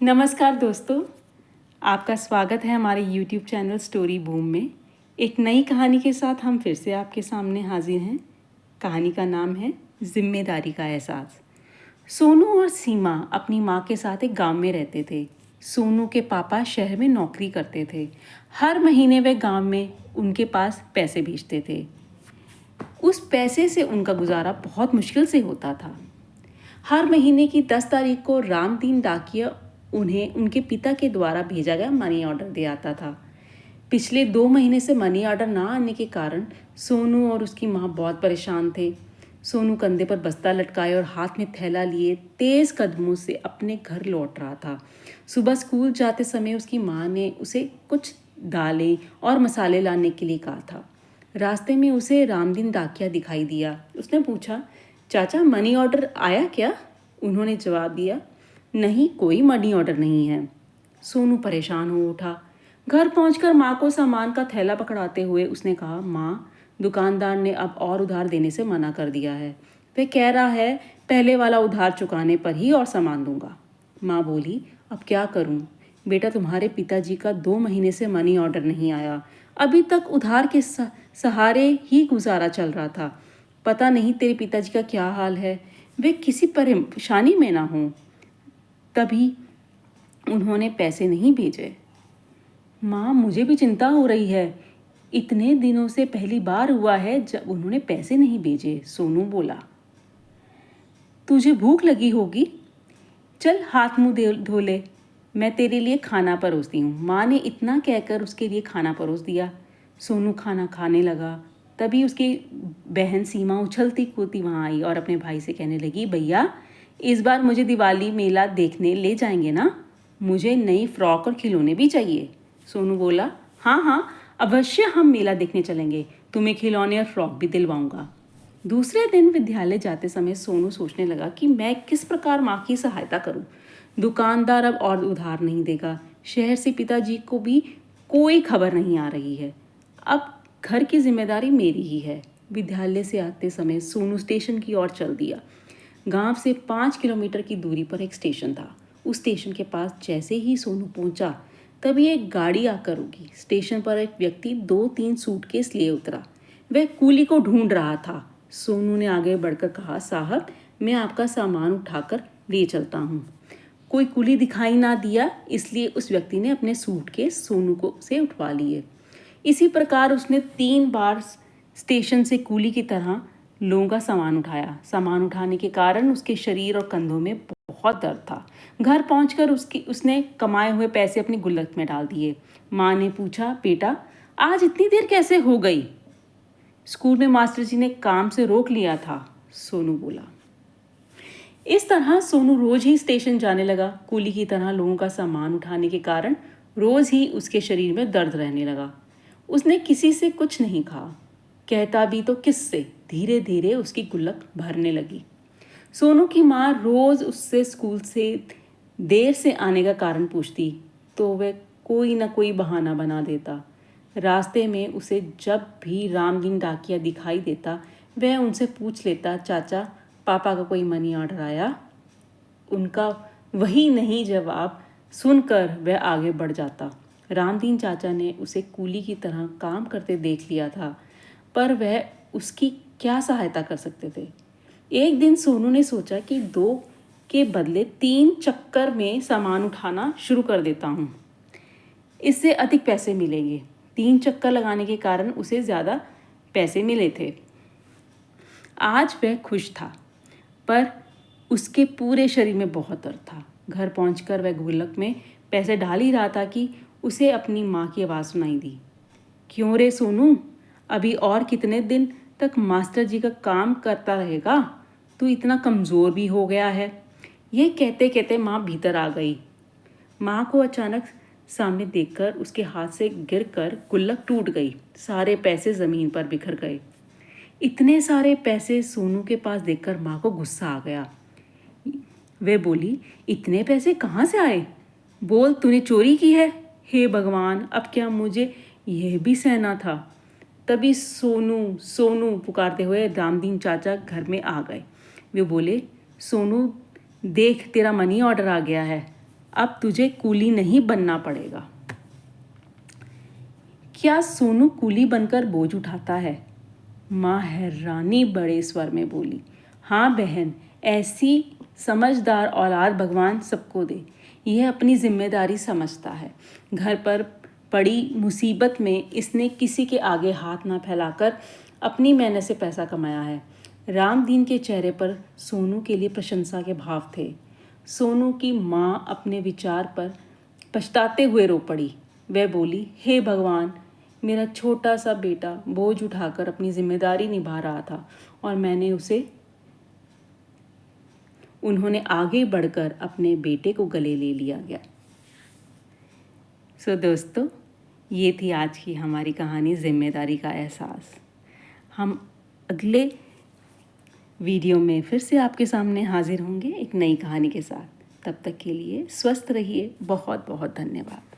नमस्कार दोस्तों, आपका स्वागत है हमारे YouTube चैनल स्टोरी बूम में। एक नई कहानी के साथ हम फिर से आपके सामने हाजिर हैं। कहानी का नाम है जिम्मेदारी का एहसास। सोनू और सीमा अपनी माँ के साथ एक गांव में रहते थे। सोनू के पापा शहर में नौकरी करते थे। हर महीने वे गांव में उनके पास पैसे भेजते थे। उस पैसे से उनका गुजारा बहुत मुश्किल से होता था। हर महीने की 10 तारीख को रामदीन डाकिया उन्हें उनके पिता के द्वारा भेजा गया मनी ऑर्डर दे आता था। पिछले 2 महीने से मनी ऑर्डर ना आने के कारण सोनू और उसकी माँ बहुत परेशान थे। सोनू कंधे पर बस्ता लटकाए और हाथ में थैला लिए तेज कदमों से अपने घर लौट रहा था। सुबह स्कूल जाते समय उसकी माँ ने उसे कुछ दालें और मसाले लाने के लिए कहा था। रास्ते में उसे रामदीन डाकिया दिखाई दिया। उसने पूछा, चाचा मनी ऑर्डर आया क्या? उन्होंने जवाब दिया, नहीं, कोई मनी ऑर्डर नहीं है। सोनू परेशान हो उठा। घर पहुंचकर माँ को सामान का थैला पकड़ाते हुए उसने कहा, माँ, दुकानदार ने अब और उधार देने से मना कर दिया है। वह कह रहा है पहले वाला उधार चुकाने पर ही और सामान दूंगा। माँ बोली, अब क्या करूं? बेटा, तुम्हारे पिताजी का 2 महीने से मनी ऑर्डर नहीं आया। अभी तक उधार के सहारे ही गुजारा चल रहा था। पता नहीं तेरे पिताजी का क्या हाल है, वे किसी परेशानी में ना हों, तभी उन्होंने पैसे नहीं भेजे। माँ, मुझे भी चिंता हो रही है। इतने दिनों से पहली बार हुआ है जब उन्होंने पैसे नहीं भेजे। सोनू बोला, तुझे भूख लगी होगी, चल हाथ मुंह धो ले, मैं तेरे लिए खाना परोसती हूँ। माँ ने इतना कहकर उसके लिए खाना परोस दिया। सोनू खाना खाने लगा। तभी उसकी बहन सीमा उछलती कूदती वहाँ आई और अपने भाई से कहने लगी, भैया, इस बार मुझे दिवाली मेला देखने ले जाएंगे ना? मुझे नई फ्रॉक और खिलौने भी चाहिए। सोनू बोला, हाँ हाँ, अवश्य हम मेला देखने चलेंगे, तुम्हें खिलौने और फ्रॉक भी दिलवाऊंगा। दूसरे दिन विद्यालय जाते समय सोनू सोचने लगा कि मैं किस प्रकार माँ की सहायता करूं। दुकानदार अब और उधार नहीं देगा। शहर से पिताजी को भी कोई खबर नहीं आ रही है। अब घर की जिम्मेदारी मेरी ही है। विद्यालय से आते समय सोनू स्टेशन की ओर चल दिया। गांव से 5 किलोमीटर की दूरी पर एक स्टेशन था। उस स्टेशन के पास जैसे ही सोनू पहुंचा, तभी एक गाड़ी आकर रुकी। स्टेशन पर एक व्यक्ति 2-3 सूटकेस लिए उतरा। वह कूली को ढूंढ रहा था। सोनू ने आगे बढ़कर कहा, साहब, मैं आपका सामान उठाकर ले चलता हूँ। कोई कुली दिखाई ना दिया, इसलिए उस व्यक्ति ने अपने सूटकेस सोनू को से उठवा लिए। इसी प्रकार उसने 3 बार स्टेशन से कूली की तरह लोगों का सामान उठाया। सामान उठाने के कारण उसके शरीर और कंधों में बहुत दर्द था। घर पहुंचकर उसने कमाए हुए पैसे अपनी गुल्लक में डाल दिए। माँ ने पूछा, बेटा, आज इतनी देर कैसे हो गई? स्कूल में मास्टर जी ने काम से रोक लिया था, सोनू बोला। इस तरह सोनू रोज ही स्टेशन जाने लगा। कूली की तरह लोगों का सामान उठाने के कारण रोज ही उसके शरीर में दर्द रहने लगा। उसने किसी से कुछ नहीं कहा, कहता भी तो किससे। धीरे धीरे उसकी गुल्लक भरने लगी। सोनू की माँ रोज उससे स्कूल से देर से आने का कारण पूछती, तो वह कोई ना कोई बहाना बना देता। रास्ते में उसे जब भी रामदीन डाकिया दिखाई देता, वह उनसे पूछ लेता, चाचा, पापा का कोई मनी ऑर्डर आया? उनका वही नहीं जवाब सुनकर वह आगे बढ़ जाता। रामदीन चाचा ने उसे कूली की तरह काम करते देख लिया था, पर वह उसकी क्या सहायता कर सकते थे। एक दिन सोनू ने सोचा कि 2 के बदले 3 चक्कर में सामान उठाना शुरू कर देता हूँ, इससे अधिक पैसे मिलेंगे। 3 चक्कर लगाने के कारण उसे ज़्यादा पैसे मिले थे। आज वह खुश था, पर उसके पूरे शरीर में बहुत दर्द था। घर पहुंचकर वह गुल्लक में पैसे डाल ही रहा था कि उसे अपनी माँ की आवाज़ सुनाई दी, क्यों रे सोनू, अभी और कितने दिन तक मास्टर जी का काम करता रहेगा? तू इतना कमज़ोर भी हो गया है। ये कहते कहते माँ भीतर आ गई। माँ को अचानक सामने देखकर उसके हाथ से गिरकर गुल्लक टूट गई। सारे पैसे ज़मीन पर बिखर गए। इतने सारे पैसे सोनू के पास देखकर माँ को गुस्सा आ गया। वे बोली, इतने पैसे कहाँ से आए? बोल, तूने चोरी की है? हे भगवान, अब क्या मुझे यह भी सहना था? तभी सोनू सोनू पुकारते हुए रामदीन चाचा घर में आ गए। वे बोले, सोनू, देख, तेरा मनी ऑर्डर आ गया है। अब तुझे कूली नहीं बनना पड़ेगा। क्या सोनू कूली बनकर बोझ उठाता है? माँ हैरानी बड़े स्वर में बोली। हाँ बहन, ऐसी समझदार औलाद भगवान सबको दे। यह अपनी जिम्मेदारी समझता है। घर पर पड़ी मुसीबत में इसने किसी के आगे हाथ ना फैलाकर अपनी मेहनत से पैसा कमाया है। रामदीन के चेहरे पर सोनू के लिए प्रशंसा के भाव थे। सोनू की माँ अपने विचार पर पछताते हुए रो पड़ी। वह बोली, हे भगवान, मेरा छोटा सा बेटा बोझ उठाकर अपनी जिम्मेदारी निभा रहा था और उन्होंने आगे बढ़कर अपने बेटे को गले ले लिया गया। दोस्तों, ये थी आज की हमारी कहानी जिम्मेदारी का एहसास। हम अगले वीडियो में फिर से आपके सामने हाजिर होंगे एक नई कहानी के साथ। तब तक के लिए स्वस्थ रहिए। बहुत बहुत धन्यवाद।